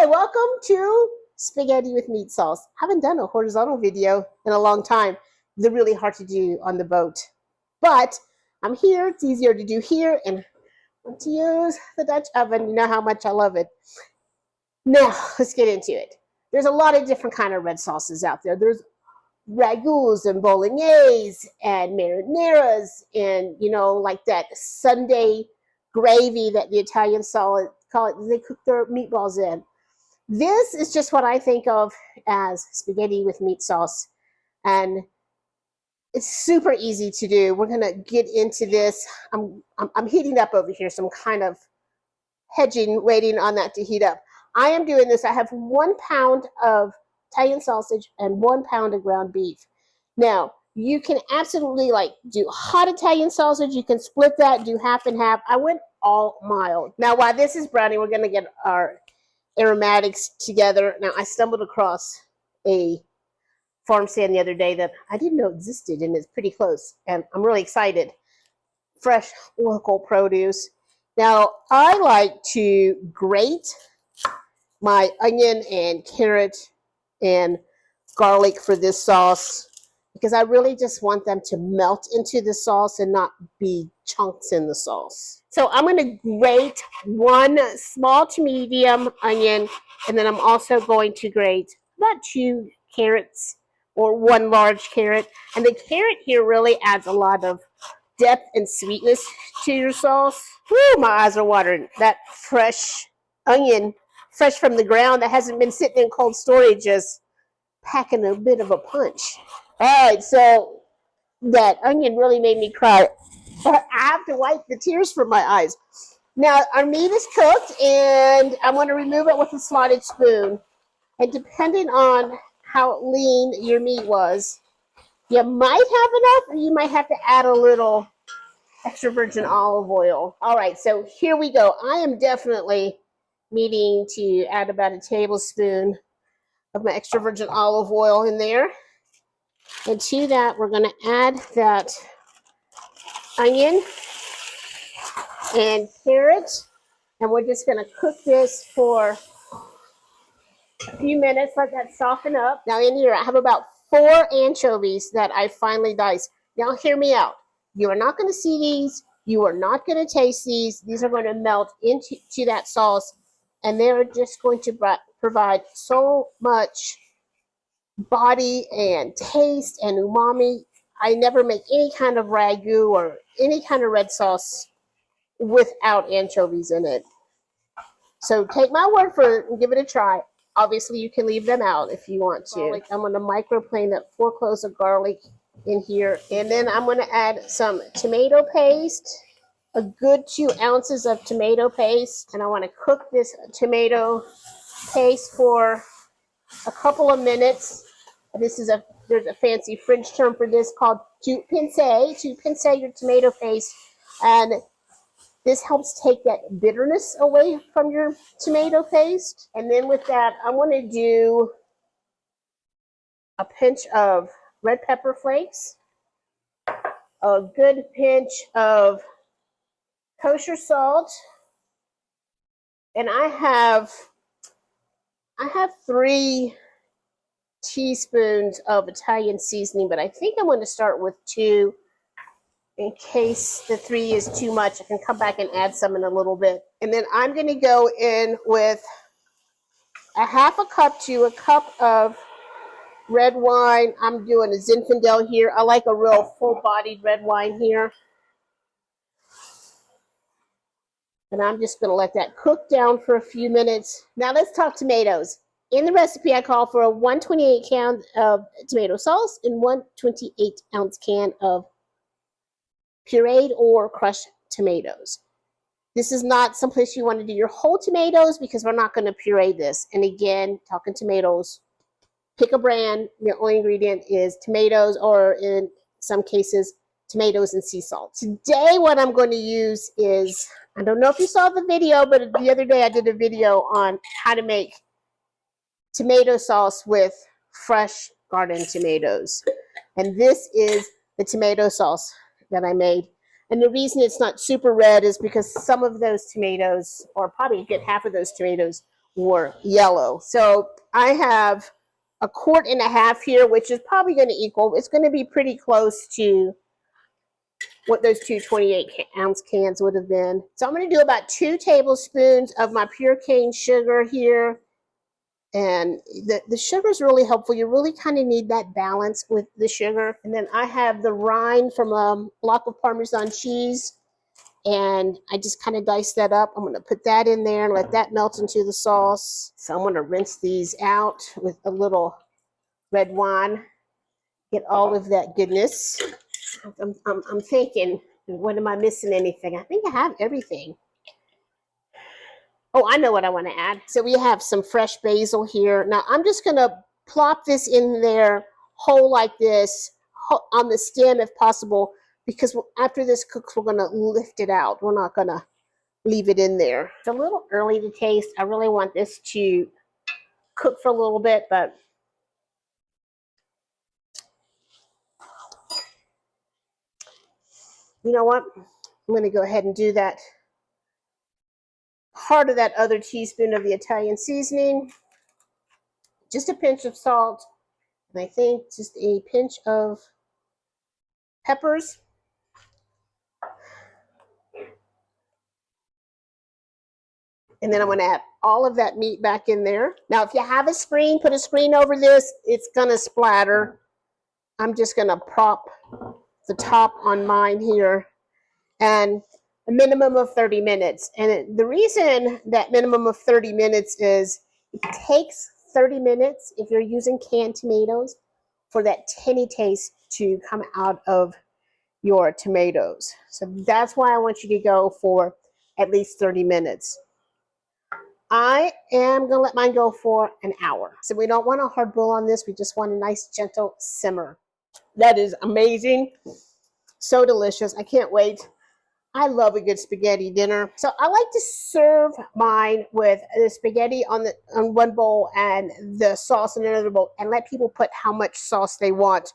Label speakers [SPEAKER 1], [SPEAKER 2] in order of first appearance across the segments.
[SPEAKER 1] welcome to Spaghetti with Meat Sauce. I haven't done a horizontal video in a long time. They're really hard to do on the boat. But I'm here. It's easier to do here. And I want to use the Dutch oven. You know how much I love it. Now, let's get into it. There's a lot of different kind of red sauces out there. There's ragouts and bolognese and marinaras and, you know, like that Sunday gravy that the Italians call it. They cook their meatballs in. This is just what I think of as spaghetti with meat sauce, and it's super easy to do. We're gonna get into this. I'm heating up over here, so I'm kind of hedging, waiting on that to heat up. I am doing this. I have 1 pound of Italian sausage and 1 pound of ground beef. Now, you can absolutely like do hot Italian sausage. You can split that, do half and half. I went all mild. Now, while this is browning, we're gonna get our aromatics together. Now, I stumbled across a farm stand the other day that I didn't know existed, and it's pretty close, and I'm really excited. Fresh local produce. Now, I like to grate my onion and carrot and garlic for this sauce because I really just want them to melt into the sauce and not be chunks in the sauce. So I'm going to grate 1 small to medium onion, and then I'm also going to grate about 2 carrots or 1 large carrot. And the carrot here really adds a lot of depth and sweetness to your sauce. Woo, my eyes are watering. That fresh onion, fresh from the ground that hasn't been sitting in cold storage, is packing a bit of a punch. All right, so that onion really made me cry. I have to wipe the tears from my eyes. Now, our meat is cooked, and I'm going to remove it with a slotted spoon. And depending on how lean your meat was, you might have enough, or you might have to add a little extra virgin olive oil. All right, so here we go. I am definitely needing to add about a tablespoon of my extra virgin olive oil in there. And to that, we're going to add that onion and carrot, and we're just going to cook this for a few minutes, let that soften up. Now in here, I have about 4 anchovies that I finely diced. Now hear me out. You are not going to see these. You are not going to taste these. These are going to melt into that sauce, and they're just going to provide so much body and taste and umami. I never make any kind of ragu or any kind of red sauce without anchovies in it. So take my word for it and give it a try. Obviously, you can leave them out if you want to. Garlic. I'm going to microplane that 4 cloves of garlic in here. And then I'm going to add some tomato paste, a good 2 ounces of tomato paste. And I want to cook this tomato paste for a couple of minutes. There's a fancy French term for this called to pince your tomato paste. And this helps take that bitterness away from your tomato paste. And then with that, I'm going to do a pinch of red pepper flakes, a good pinch of kosher salt, and I have 3 teaspoons of Italian seasoning, but I think I'm going to start with 2 in case the 3 is too much. I can come back and add some in a little bit. And then I'm going to go in with a 1/2 cup to a cup of red wine. I'm doing a Zinfandel here. I like a real full-bodied red wine here. And I'm just going to let that cook down for a few minutes. Now let's talk tomatoes. In the recipe, I call for a 128 can of tomato sauce and 128 ounce can of pureed or crushed tomatoes. This is not someplace you want to do your whole tomatoes because we're not going to puree this. And again, talking tomatoes, pick a brand. The only ingredient is tomatoes, or in some cases, tomatoes and sea salt. Today, what I'm going to use is, I don't know if you saw the video, but the other day I did a video on how to make tomato sauce with fresh garden tomatoes. And this is the tomato sauce that I made. And the reason it's not super red is because some of those tomatoes, or probably a good half of those tomatoes, or yellow. So I have 1.5 quarts here, which is probably going to equal, it's going to be pretty close to what those two 28-ounce cans would have been. So I'm going to do about 2 tablespoons of my pure cane sugar here. And the sugar is really helpful. You really kind of need that balance with the sugar. And then I have the rind from a block of Parmesan cheese. And I just kind of dice that up. I'm going to put that in there and let that melt into the sauce. So I'm going to rinse these out with a little red wine. Get all of that goodness. I'm thinking, what am I missing anything? I think I have everything. Oh, I know what I want to add. So we have some fresh basil here. Now I'm just going to plop this in there whole like this, on the stem if possible, because after this cooks, we're going to lift it out. We're not going to leave it in there. It's a little early to taste. I really want this to cook for a little bit, but you know what? I'm going to go ahead and do that. Part of that other teaspoon of the Italian seasoning, just a pinch of salt, and I think just a pinch of peppers. And then I'm going to add all of that meat back in there. Now, if you have a screen, put a screen over this. It's going to splatter. I'm just going to prop the top on mine here. And a minimum of 30 minutes. And the reason that minimum of 30 minutes is it takes 30 minutes if you're using canned tomatoes for that tangy taste to come out of your tomatoes. So that's why I want you to go for at least 30 minutes. I am going to let mine go for an hour. So we don't want a hard boil on this. We just want a nice gentle simmer. That is amazing. So delicious. I can't wait. I love a good spaghetti dinner. So I like to serve mine with the spaghetti on one bowl and the sauce in another bowl, and let people put how much sauce they want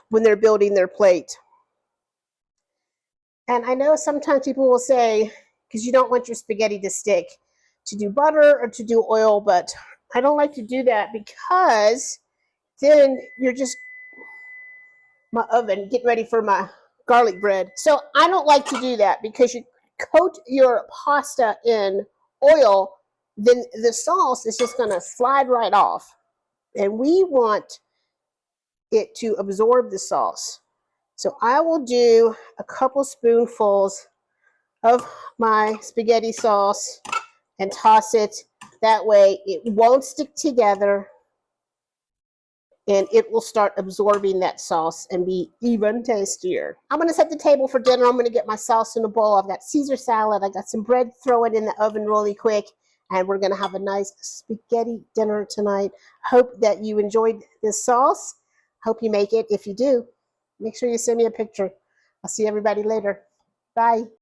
[SPEAKER 1] when they're building their plate. And I know sometimes people will say, because you don't want your spaghetti to stick, to do butter or to do oil, but I don't like to do that because then you're just my oven getting ready for my garlic bread. So I don't like to do that because you coat your pasta in oil, then the sauce is just going to slide right off. And we want it to absorb the sauce. So I will do a couple spoonfuls of my spaghetti sauce and toss it. That way it won't stick together and it will start absorbing that sauce and be even tastier. I'm going to set the table for dinner. I'm going to get my sauce in a bowl. I've got Caesar salad. I got some bread, throw it in the oven really quick, and we're going to have a nice spaghetti dinner tonight. Hope that you enjoyed this sauce. Hope you make it. If you do, make sure you send me a picture. I'll see everybody later. Bye.